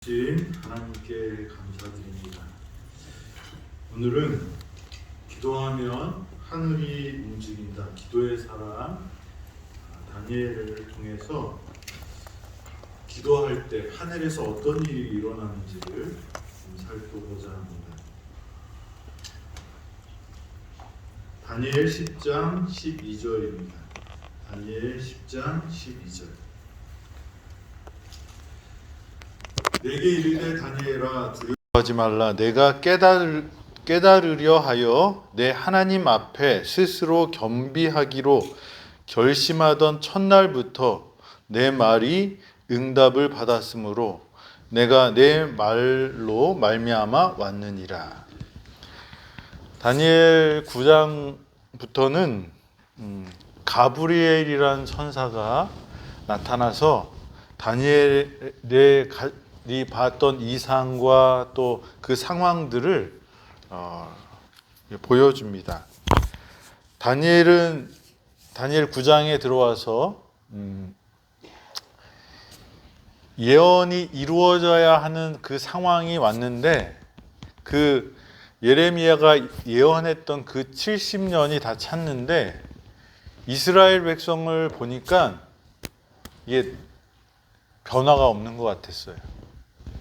주신 하나님께 감사드립니다. 오늘은 기도하면 하늘이 움직인다. 기도의 사람 다니엘을 통해서 기도할 때 하늘에서 어떤 일이 일어나는지를 좀 살펴보자 합니다. 다니엘 10장 12절입니다. 다니엘 10장 12절. 내게 이르되 다니엘아 두려워하지 말라. 내가 깨달으려 하여 내 하나님 앞에 스스로 겸비하기로 결심하던 첫날부터 내 말이 응답을 받았으므로 내가 내 말로 말미암아 왔느니라. 다니엘 9장부터는 가브리엘이라는 천사가 나타나서 다니엘의 봤던 이상과 또 그 상황들을 보여줍니다. 다니엘 9장에 들어와서 예언이 이루어져야 하는 그 상황이 왔는데 그 예레미야가 예언했던 그 70년이 다 찼는데 이스라엘 백성을 보니까 이게 변화가 없는 것 같았어요.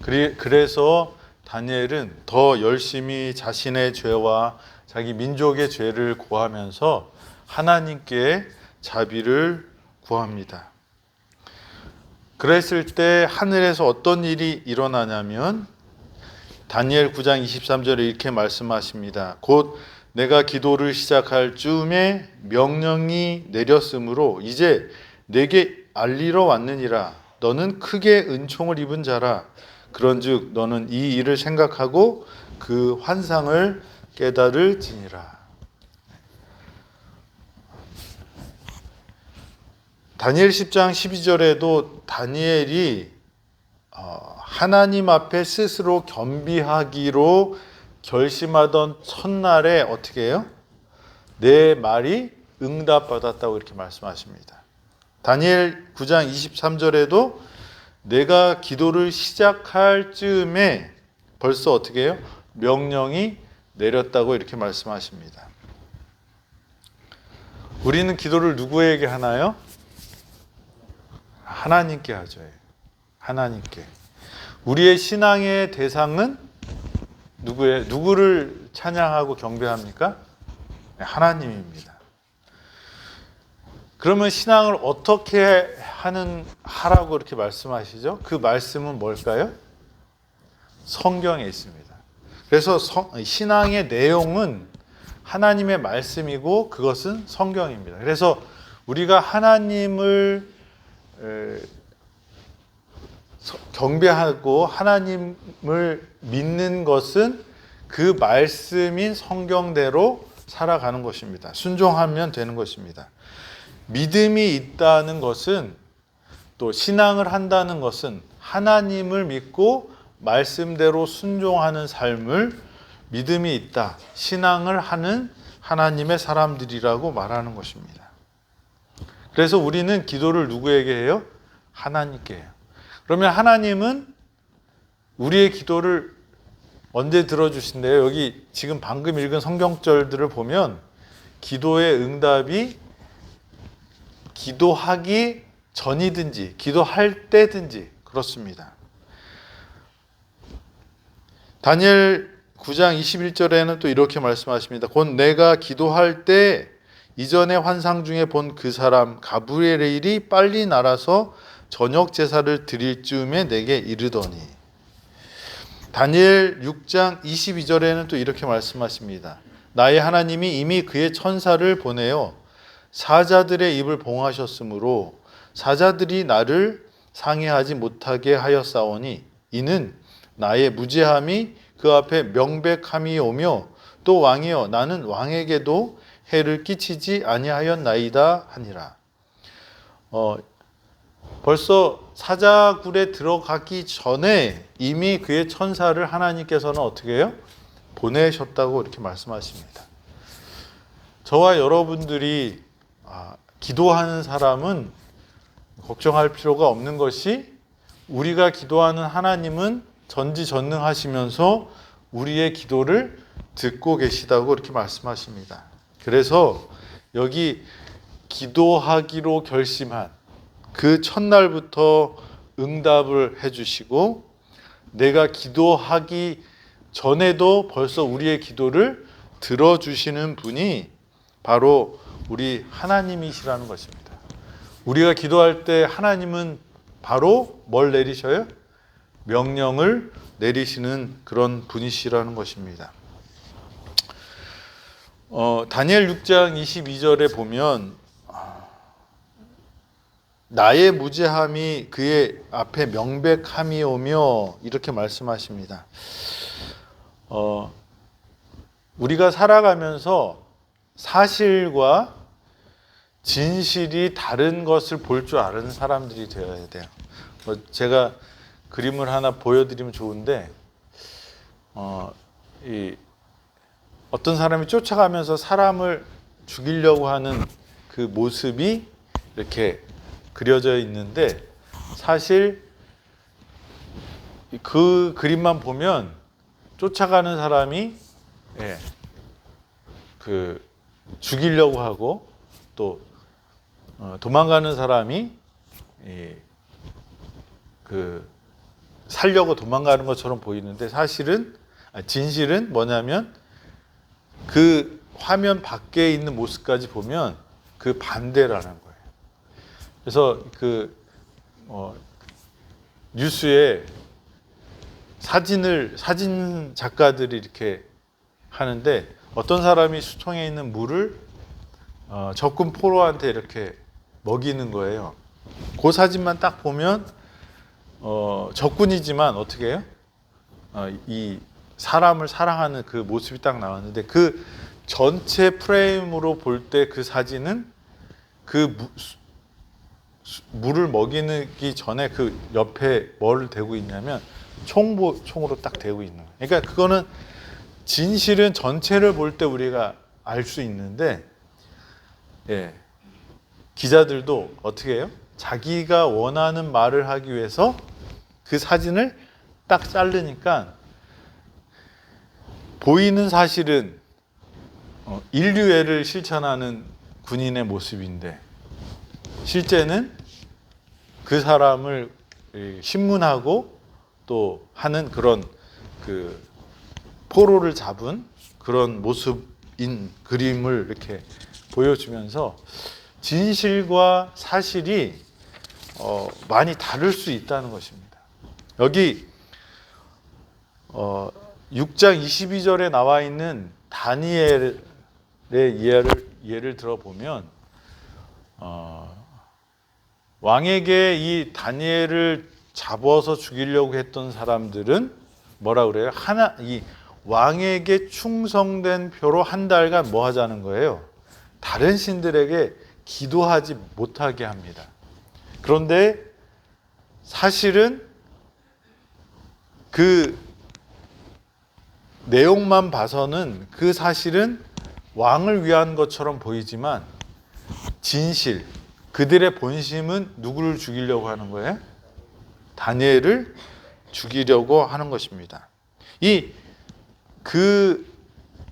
그래서 다니엘은 더 열심히 자신의 죄와 자기 민족의 죄를 고하면서 하나님께 자비를 구합니다. 그랬을 때 하늘에서 어떤 일이 일어나냐면 다니엘 9장 23절에 이렇게 말씀하십니다. 곧 내가 기도를 시작할 즈음에 명령이 내렸으므로 이제 내게 알리러 왔느니라. 너는 크게 은총을 입은 자라. 그런즉 너는 이 일을 생각하고 그 환상을 깨달을지니라. 다니엘 10장 12절에도 다니엘이 하나님 앞에 스스로 겸비하기로 결심하던 첫날에 어떻게 해요? 내 말이 응답받았다고 이렇게 말씀하십니다. 다니엘 9장 23절에도 내가 기도를 시작할 즈음에 벌써 어떻게 해요? 명령이 내렸다고 이렇게 말씀하십니다. 우리는 기도를 누구에게 하나요? 하나님께 하죠. 하나님께. 우리의 신앙의 대상은 누구예요? 누구를 찬양하고 경배합니까? 하나님입니다. 그러면 신앙을 어떻게 하라고 이렇게 말씀하시죠? 그 말씀은 뭘까요? 성경에 있습니다. 그래서 신앙의 내용은 하나님의 말씀이고 그것은 성경입니다. 그래서 우리가 하나님을 경배하고 하나님을 믿는 것은 그 말씀인 성경대로 살아가는 것입니다. 순종하면 되는 것입니다. 믿음이 있다는 것은 또 신앙을 한다는 것은 하나님을 믿고 말씀대로 순종하는 삶을 믿음이 있다, 신앙을 하는 하나님의 사람들이라고 말하는 것입니다. 그래서 우리는 기도를 누구에게 해요? 하나님께 해요. 그러면 하나님은 우리의 기도를 언제 들어주신대요? 여기 지금 방금 읽은 성경절들을 보면 기도의 응답이 기도하기 전이든지 기도할 때든지 그렇습니다. 다니엘 9장 21절에는 또 이렇게 말씀하십니다. 곧 내가 기도할 때 이전의 환상 중에 본 그 사람 가브리엘이 빨리 날아서 저녁 제사를 드릴 즈음에 내게 이르더니. 다니엘 6장 22절에는 또 이렇게 말씀하십니다. 나의 하나님이 이미 그의 천사를 보내어 사자들의 입을 봉하셨으므로 사자들이 나를 상해하지 못하게 하였사오니 이는 나의 무죄함이 그 앞에 명백함이 오며 또 왕이여 나는 왕에게도 해를 끼치지 아니하였나이다 하니라. 벌써 사자굴에 들어가기 전에 이미 그의 천사를 하나님께서는 어떻게 해요? 보내셨다고 이렇게 말씀하십니다. 저와 여러분들이 기도하는 사람은 걱정할 필요가 없는 것이 우리가 기도하는 하나님은 전지전능하시면서 우리의 기도를 듣고 계시다고 이렇게 말씀하십니다. 그래서 여기 기도하기로 결심한 그 첫날부터 응답을 해주시고 내가 기도하기 전에도 벌써 우리의 기도를 들어주시는 분이 바로 우리 하나님이시라는 것입니다. 우리가 기도할 때 하나님은 바로 뭘 내리셔요? 명령을 내리시는 그런 분이시라는 것입니다. 다니엘 6장 22절에 보면 나의 무죄함이 그의 앞에 명백함이오며 이렇게 말씀하십니다. 우리가 살아가면서 사실과 진실이 다른 것을 볼 줄 아는 사람들이 되어야 돼요. 제가 그림을 하나 보여드리면 좋은데 어떤 사람이 쫓아가면서 사람을 죽이려고 하는 그 모습이 이렇게 그려져 있는데 사실 그 그림만 보면 쫓아가는 사람이 그 죽이려고 하고 또 도망가는 사람이 그 살려고 도망가는 것처럼 보이는데 진실은 뭐냐면 그 화면 밖에 있는 모습까지 보면 그 반대라는 거예요. 그래서 뉴스에 사진 작가들이 이렇게 하는데 어떤 사람이 수통에 있는 물을 적군 포로한테 이렇게 먹이는 거예요. 그 사진만 딱 보면 적군이지만 어떻게 해요? 이 사람을 사랑하는 그 모습이 딱 나왔는데 그 전체 프레임으로 볼 때 그 사진은 그 물을 먹이기 전에 그 옆에 뭘 대고 있냐면 총으로 딱 대고 있는 거예요. 그러니까 그거는 진실은 전체를 볼 때 우리가 알 수 있는데 기자들도 어떻게 해요? 자기가 원하는 말을 하기 위해서 그 사진을 딱 자르니까 보이는 사실은 인류애를 실천하는 군인의 모습인데 실제는 그 사람을 신문하고 또 하는 그런 그 포로를 잡은 그런 모습인 그림을 이렇게 보여주면서 진실과 사실이 많이 다를 수 있다는 것입니다. 여기 6장 22절에 나와 있는 다니엘의 예를 들어보면 왕에게 이 다니엘을 잡아서 죽이려고 했던 사람들은 뭐라 그래요? 이 왕에게 충성된 표로 한 달간 뭐 하자는 거예요? 다른 신들에게 기도하지 못하게 합니다. 그런데 사실은 그 내용만 봐서는 그 사실은 왕을 위한 것처럼 보이지만 진실, 그들의 본심은 누구를 죽이려고 하는 거예요? 다니엘을 죽이려고 하는 것입니다. 그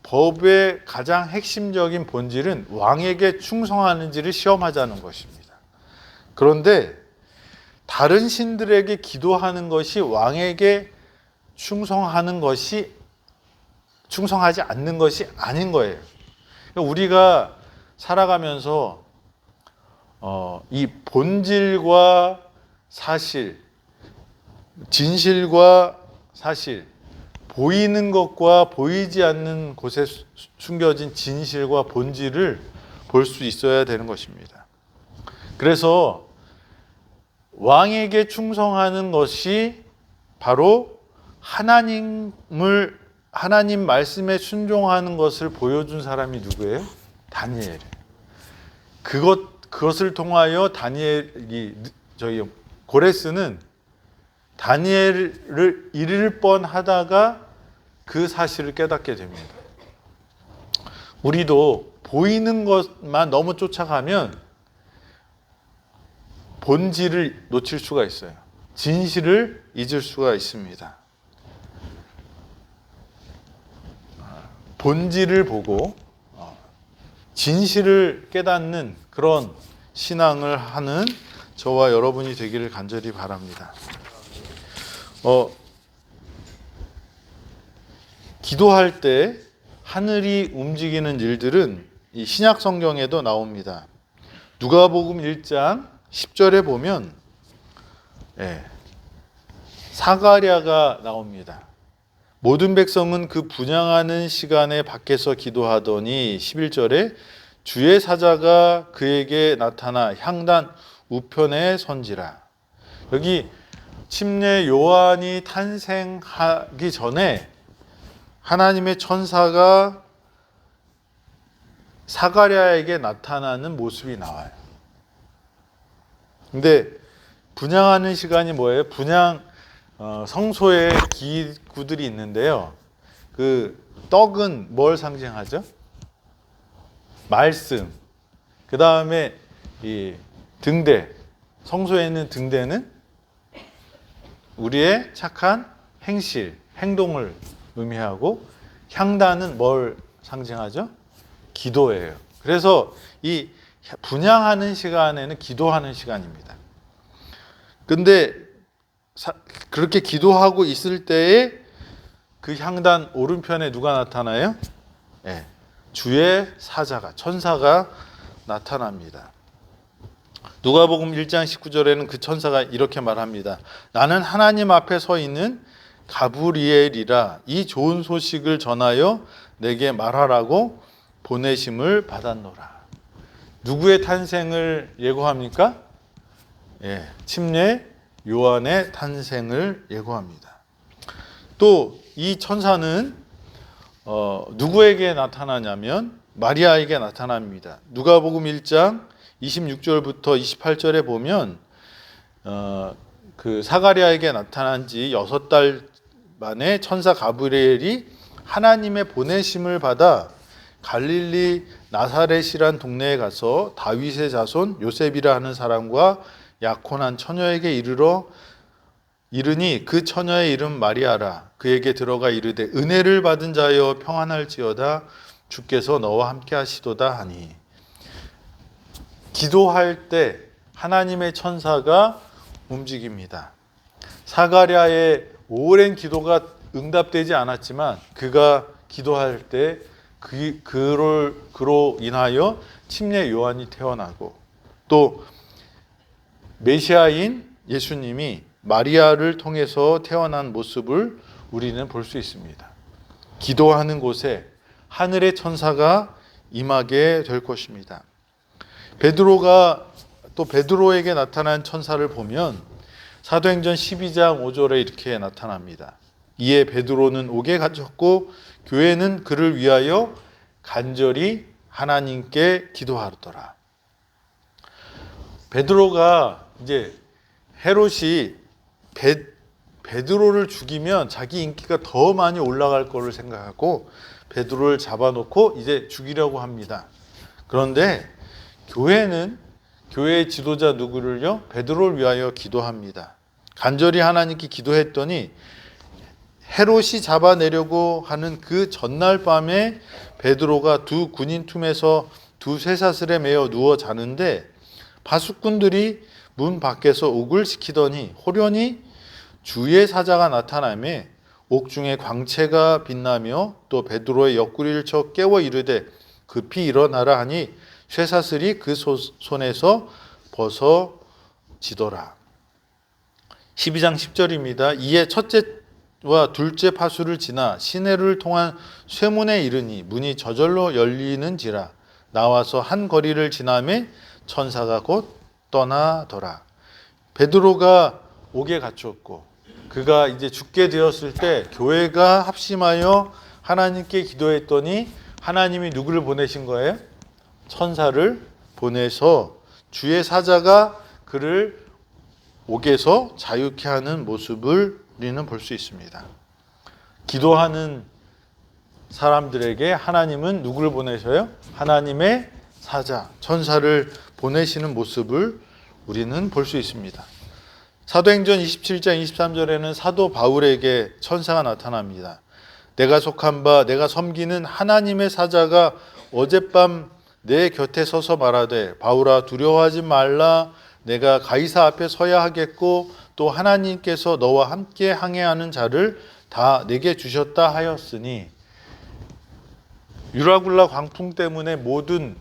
법의 가장 핵심적인 본질은 왕에게 충성하는지를 시험하자는 것입니다. 그런데 다른 신들에게 기도하는 것이 왕에게 충성하지 않는 것이 아닌 거예요. 우리가 살아가면서 이 본질과 사실, 진실과 사실, 보이는 것과 보이지 않는 곳에 숨겨진 진실과 본질을 볼 수 있어야 되는 것입니다. 그래서 왕에게 충성하는 것이 바로 하나님 말씀에 순종하는 것을 보여준 사람이 누구예요? 다니엘. 그것을 통하여 고레스는 다니엘을 잃을 뻔하다가 그 사실을 깨닫게 됩니다. 우리도 보이는 것만 너무 쫓아가면 본질을 놓칠 수가 있어요. 진실을 잊을 수가 있습니다. 본질을 보고 진실을 깨닫는 그런 신앙을 하는 저와 여러분이 되기를 간절히 바랍니다. 기도할 때 하늘이 움직이는 일들은 이 신약 성경에도 나옵니다. 누가복음 1장 10절에 보면 사가랴가 나옵니다. 모든 백성은 그 분향하는 시간에 밖에서 기도하더니 11절에 주의 사자가 그에게 나타나 향단 우편에 선지라. 여기 침례 요한이 탄생하기 전에 하나님의 천사가 사가랴에게 나타나는 모습이 나와요. 근데 분향하는 시간이 뭐예요? 분향 성소에 기구들이 있는데요. 그 떡은 뭘 상징하죠? 말씀. 그 다음에 이 등대. 성소에 있는 등대는 우리의 착한 행실, 행동을 의미하고, 향단은 뭘 상징하죠? 기도예요. 그래서 이 분향하는 시간에는 기도하는 시간입니다. 근데 그렇게 기도하고 있을 때에 그 향단 오른편에 누가 나타나요? 주의 사자가, 천사가 나타납니다. 누가복음 1장 19절에는 그 천사가 이렇게 말합니다. 나는 하나님 앞에 서 있는 가브리엘이라. 이 좋은 소식을 전하여 내게 말하라고 보내심을 받았노라. 누구의 탄생을 예고합니까? 침례 요한의 탄생을 예고합니다. 또 이 천사는 누구에게 나타나냐면 마리아에게 나타납니다. 누가복음 1장 26절부터 28절에 보면 그 사가랴에게 나타난 지 6달 만에 천사 가브리엘이 하나님의 보내심을 받아 갈릴리 나사렛이란 동네에 가서 다윗의 자손 요셉이라 하는 사람과 약혼한 처녀에게 이르니 그 처녀의 이름 마리아라. 그에게 들어가 이르되 은혜를 받은 자여 평안할지어다. 주께서 너와 함께 하시도다 하니. 기도할 때 하나님의 천사가 움직입니다. 사가랴의 오랜 기도가 응답되지 않았지만 그가 기도할 때 그로 인하여 침례 요한이 태어나고, 또 메시아인 예수님이 마리아를 통해서 태어난 모습을 우리는 볼 수 있습니다. 기도하는 곳에 하늘의 천사가 임하게 될 것입니다. 베드로에게 나타난 천사를 보면 사도행전 12장 5절에 이렇게 나타납니다. 이에 베드로는 옥에 갇혔고 교회는 그를 위하여 간절히 하나님께 기도하더라. 베드로가 이제 헤롯이 베드로를 죽이면 자기 인기가 더 많이 올라갈 거를 생각하고 베드로를 잡아놓고 이제 죽이려고 합니다. 그런데 교회의 지도자 누구를요? 베드로를 위하여 기도합니다. 간절히 하나님께 기도했더니 헤롯이 잡아내려고 하는 그 전날 밤에 베드로가 두 군인 틈에서 두 쇠사슬에 매어 누워 자는데 파수꾼들이 문 밖에서 옥을 지키더니 호련히 주의 사자가 나타나며 옥중에 광채가 빛나며 또 베드로의 옆구리를 쳐 깨워 이르되 급히 일어나라 하니 쇠사슬이 그 손에서 벗어지더라. 12장 10절입니다. 이에 첫째와 둘째 파수를 지나 시내를 통한 쇠문에 이르니 문이 저절로 열리는지라. 나와서 한 거리를 지나매 천사가 곧 떠나더라. 베드로가 옥에 갇혔고 그가 이제 죽게 되었을 때 교회가 합심하여 하나님께 기도했더니 하나님이 누구를 보내신 거예요? 천사를 보내서 주의 사자가 그를 옥에서 자유케 하는 모습을 우리는 볼 수 있습니다. 기도하는 사람들에게 하나님은 누구를 보내셔요? 하나님의 사자, 천사를 보내시는 모습을 우리는 볼 수 있습니다. 사도행전 27장 23절에는 사도 바울에게 천사가 나타납니다. 내가 속한 바 내가 섬기는 하나님의 사자가 어젯밤 내 곁에 서서 말하되 바울아 두려워하지 말라. 내가 가이사 앞에 서야 하겠고 또 하나님께서 너와 함께 항해하는 자를 다 내게 주셨다 하였으니, 유라굴라 광풍 때문에 모든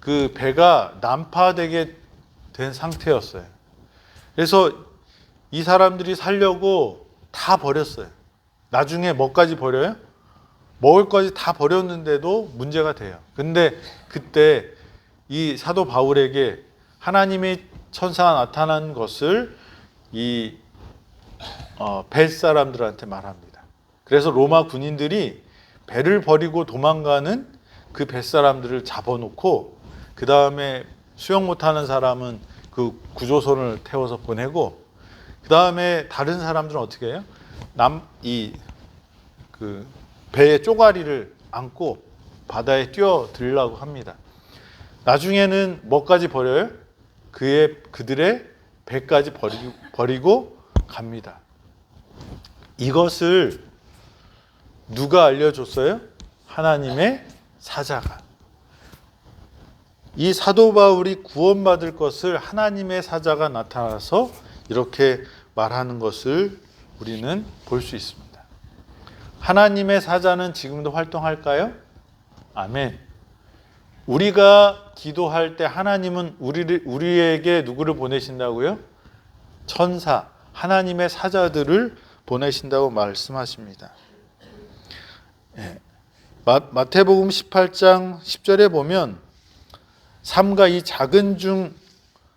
그 배가 난파되게 된 상태였어요. 그래서 이 사람들이 살려고 다 버렸어요. 나중에 뭐까지 버려요? 먹을 것까지 다 버렸는데도 문제가 돼요. 근데 그때 이 사도 바울에게 하나님의 천사가 나타난 것을 이 벨사람들한테 말합니다. 그래서 로마 군인들이 배를 버리고 도망가는 그 벨사람들을 잡아놓고, 그 다음에 수영 못하는 사람은 그 구조선을 태워서 보내고, 그 다음에 다른 사람들은 어떻게 해요? 그 배의 쪼가리를 안고 바다에 뛰어들려고 합니다. 나중에는 뭐까지 버려요? 그들의 배까지 버리고 갑니다. 이것을 누가 알려줬어요? 하나님의 사자가. 이 사도 바울이 구원받을 것을 하나님의 사자가 나타나서 이렇게 말하는 것을 우리는 볼 수 있습니다. 하나님의 사자는 지금도 활동할까요? 아멘. 우리가 기도할 때 하나님은 우리에게 누구를 보내신다고요? 천사, 하나님의 사자들을 보내신다고 말씀하십니다. 마태복음 18장 10절에 보면 삼가 이 작은 중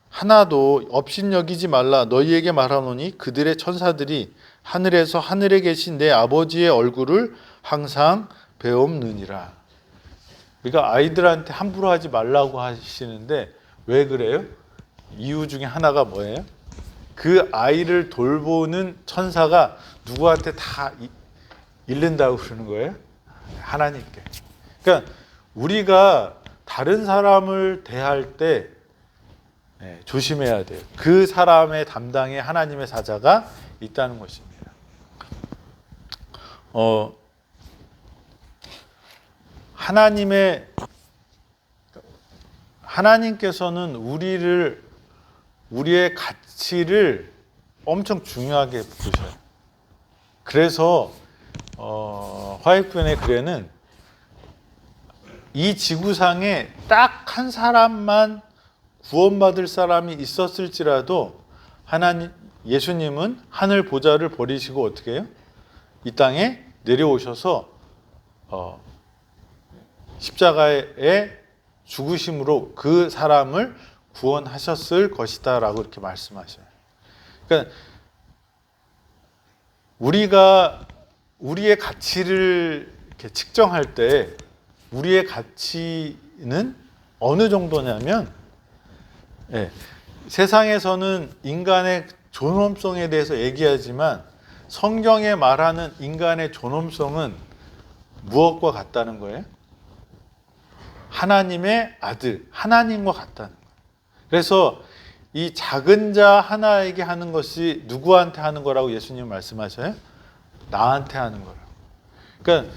하나도 업신여기지 말라. 너희에게 말하노니 그들의 천사들이 하늘에서 하늘에 계신 내 아버지의 얼굴을 항상 배움느니라. 그러니까 아이들한테 함부로 하지 말라고 하시는데 왜 그래요? 이유 중에 하나가 뭐예요? 그 아이를 돌보는 천사가 누구한테 다 잃는다고 그러는 거예요? 하나님께. 그러니까 우리가 다른 사람을 대할 때 조심해야 돼요. 그 사람의 담당에 하나님의 사자가 있다는 것입니다. 하나님께서는 우리의 가치를 엄청 중요하게 보셔요. 그래서 화이트의 글에는 이 지구상에 딱 한 사람만 구원받을 사람이 있었을지라도 예수님은 하늘 보좌를 버리시고 어떻게 해요? 이 땅에 내려오셔서 십자가의 죽으심으로 그 사람을 구원하셨을 것이다 라고 이렇게 말씀하셔요. 그러니까 우리가 우리의 가치를 이렇게 측정할 때 우리의 가치는 어느 정도냐면, 세상에서는 인간의 존엄성에 대해서 얘기하지만 성경에 말하는 인간의 존엄성은 무엇과 같다는 거예요? 하나님의 아들, 하나님과 같다는 거예요. 그래서 이 작은 자 하나에게 하는 것이 누구한테 하는 거라고 예수님 말씀하셔요? 나한테 하는 거라고. 그러니까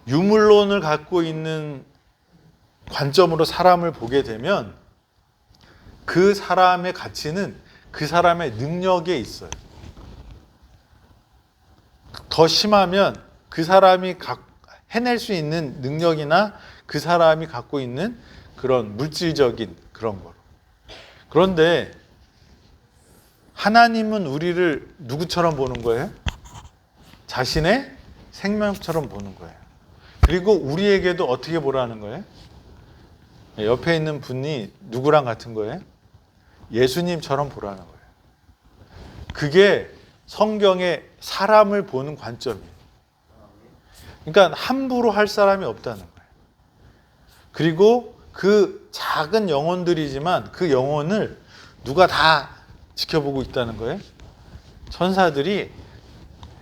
유물론을 갖고 있는 관점으로 사람을 보게 되면 그 사람의 가치는 그 사람의 능력에 있어요. 더 심하면 그 사람이 해낼 수 있는 능력이나 그 사람이 갖고 있는 그런 물질적인 그런 거로. 그런데 하나님은 우리를 누구처럼 보는 거예요? 자신의 생명처럼 보는 거예요. 그리고 우리에게도 어떻게 보라는 거예요? 옆에 있는 분이 누구랑 같은 거예요? 예수님처럼 보라는 거예요. 그게 성경의 사람을 보는 관점이에요. 그러니까 함부로 할 사람이 없다는 거예요. 그리고 그 작은 영혼들이지만 그 영혼을 누가 다 지켜보고 있다는 거예요? 천사들이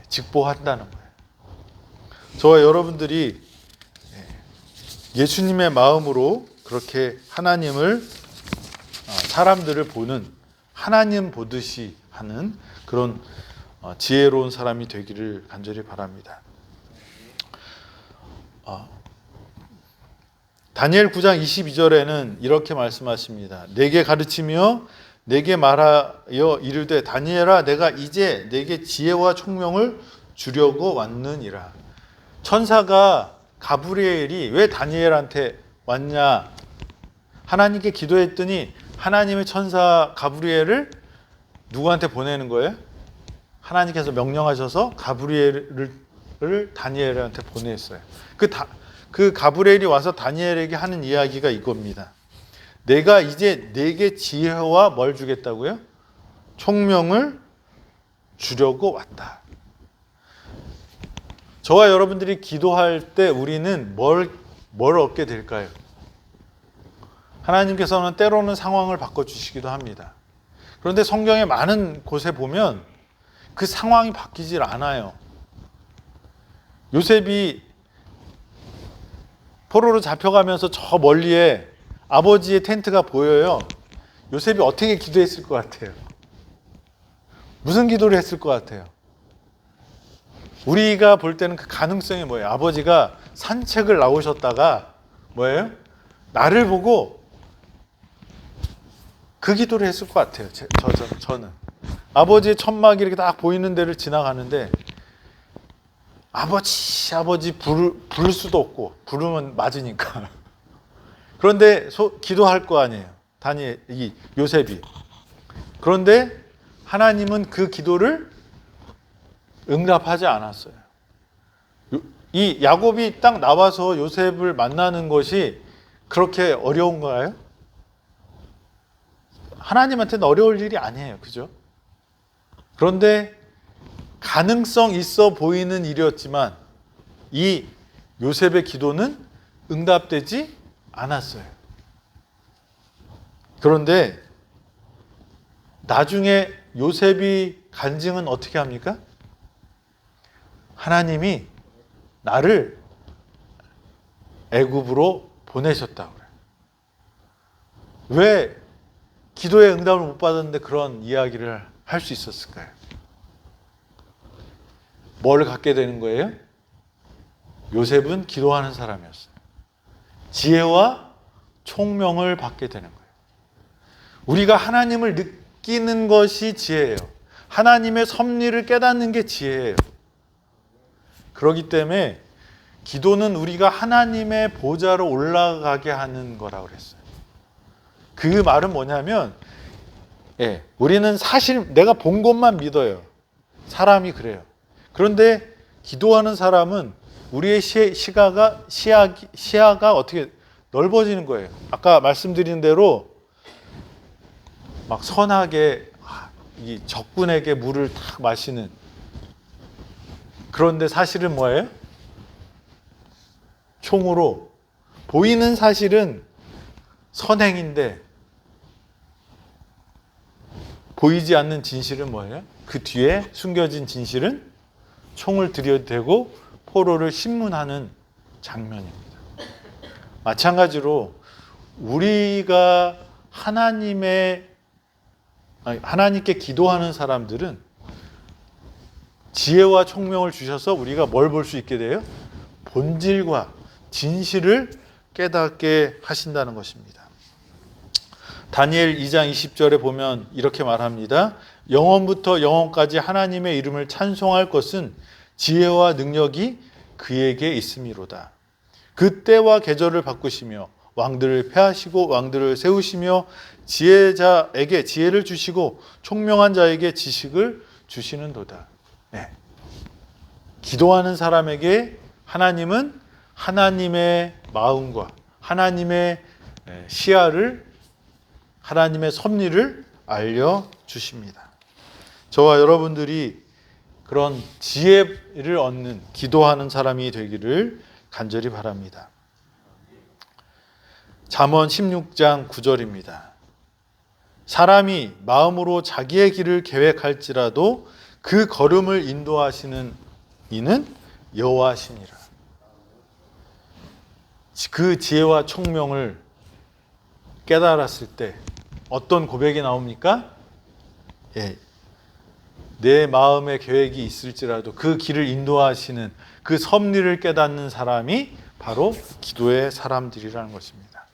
직보한다는 거예요. 저와 여러분들이 예수님의 마음으로 그렇게 하나님을, 사람들을 보는, 하나님 보듯이 하는 그런 지혜로운 사람이 되기를 간절히 바랍니다. 다니엘 9장 22절에는 이렇게 말씀하십니다. 내게 가르치며 내게 말하여 이르되 다니엘아 내가 이제 내게 지혜와 총명을 주려고 왔느니라. 천사가 가브리엘이 왜 다니엘한테 왔냐? 하나님께 기도했더니 하나님의 천사 가브리엘을 누구한테 보내는 거예요? 하나님께서 명령하셔서 가브리엘을 다니엘한테 보냈어요. 그 가브리엘이 와서 다니엘에게 하는 이야기가 이겁니다. 내가 이제 내게 지혜와 뭘 주겠다고요? 총명을 주려고 왔다. 저와 여러분들이 기도할 때 우리는 뭘 얻게 될까요? 하나님께서는 때로는 상황을 바꿔주시기도 합니다. 그런데 성경의 많은 곳에 보면 그 상황이 바뀌질 않아요. 요셉이 포로로 잡혀가면서 저 멀리에 아버지의 텐트가 보여요. 요셉이 어떻게 기도했을 것 같아요? 무슨 기도를 했을 것 같아요? 우리가 볼 때는 그 가능성이 뭐예요? 아버지가 산책을 나오셨다가 뭐예요? 나를 보고 그 기도를 했을 것 같아요. 저는 아버지의 천막이 이렇게 딱 보이는 데를 지나가는데 아버지 부를 수도 없고 부르면 맞으니까 그런데 기도할 거 아니에요. 이 요셉이. 그런데 하나님은 그 기도를 응답하지 않았어요. 이 야곱이 딱 나와서 요셉을 만나는 것이 그렇게 어려운가요? 하나님한테는 어려울 일이 아니에요. 그죠? 그런데 가능성 있어 보이는 일이었지만 이 요셉의 기도는 응답되지 않았어요. 그런데 나중에 요셉이 간증은 어떻게 합니까? 하나님이 나를 애굽으로 보내셨다고 그래요. 왜 기도의 응답을 못 받았는데 그런 이야기를 할 수 있었을까요? 뭘 갖게 되는 거예요? 요셉은 기도하는 사람이었어요. 지혜와 총명을 받게 되는 거예요. 우리가 하나님을 느끼는 것이 지혜예요. 하나님의 섭리를 깨닫는 게 지혜예요. 그렇기 때문에 기도는 우리가 하나님의 보좌로 올라가게 하는 거라고 그랬어요. 그 말은 뭐냐면 우리는 사실 내가 본 것만 믿어요. 사람이 그래요. 그런데 기도하는 사람은 우리의 시야가 어떻게 넓어지는 거예요. 아까 말씀드린 대로 막 선하게 이 적군에게 물을 탁 마시는, 그런데 사실은 뭐예요? 총으로 보이는 사실은 선행인데 보이지 않는 진실은 뭐예요? 그 뒤에 숨겨진 진실은 총을 들여대고 포로를 심문하는 장면입니다. 마찬가지로 우리가 하나님께 기도하는 사람들은 지혜와 총명을 주셔서 우리가 뭘 볼 수 있게 돼요? 본질과 진실을 깨닫게 하신다는 것입니다. 다니엘 2장 20절에 보면 이렇게 말합니다. 영원부터 영원까지 하나님의 이름을 찬송할 것은 지혜와 능력이 그에게 있음이로다. 그 때와 계절을 바꾸시며 왕들을 패하시고 왕들을 세우시며 지혜자에게 지혜를 주시고 총명한 자에게 지식을 주시는도다. 기도하는 사람에게 하나님은 하나님의 마음과 하나님의 시야를, 하나님의 섭리를 알려주십니다. 저와 여러분들이 그런 지혜를 얻는 기도하는 사람이 되기를 간절히 바랍니다. 잠언 16장 9절입니다. 사람이 마음으로 자기의 길을 계획할지라도 그 걸음을 인도하시는 이는 여호와시니라. 그 지혜와 총명을 깨달았을 때 어떤 고백이 나옵니까? 내 마음의 계획이 있을지라도 그 길을 인도하시는 그 섭리를 깨닫는 사람이 바로 기도의 사람들이라는 것입니다.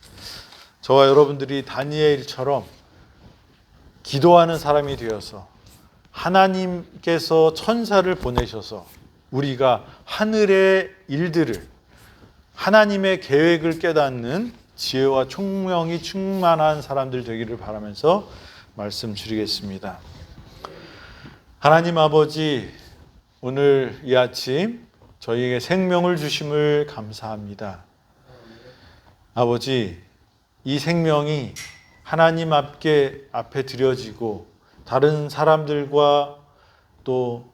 저와 여러분들이 다니엘처럼 기도하는 사람이 되어서 하나님께서 천사를 보내셔서 우리가 하늘의 일들을, 하나님의 계획을 깨닫는 지혜와 총명이 충만한 사람들 되기를 바라면서 말씀드리겠습니다. 하나님 아버지, 오늘 이 아침 저희에게 생명을 주심을 감사합니다. 아버지, 이 생명이 하나님 앞에 드려지고 다른 사람들과 또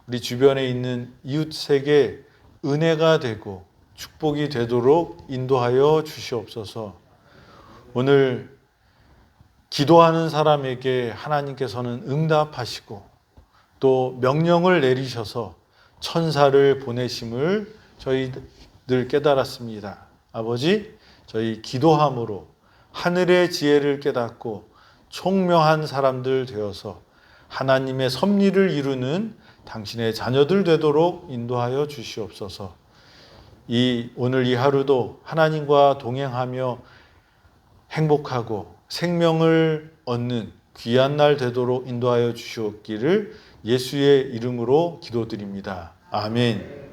우리 주변에 있는 이웃에게 은혜가 되고 축복이 되도록 인도하여 주시옵소서. 오늘 기도하는 사람에게 하나님께서는 응답하시고 또 명령을 내리셔서 천사를 보내심을 저희들 깨달았습니다. 아버지, 저희 기도함으로 하늘의 지혜를 깨닫고 총명한 사람들 되어서 하나님의 섭리를 이루는 당신의 자녀들 되도록 인도하여 주시옵소서. 오늘 이 하루도 하나님과 동행하며 행복하고 생명을 얻는 귀한 날 되도록 인도하여 주시옵기를 예수의 이름으로 기도드립니다. 아멘.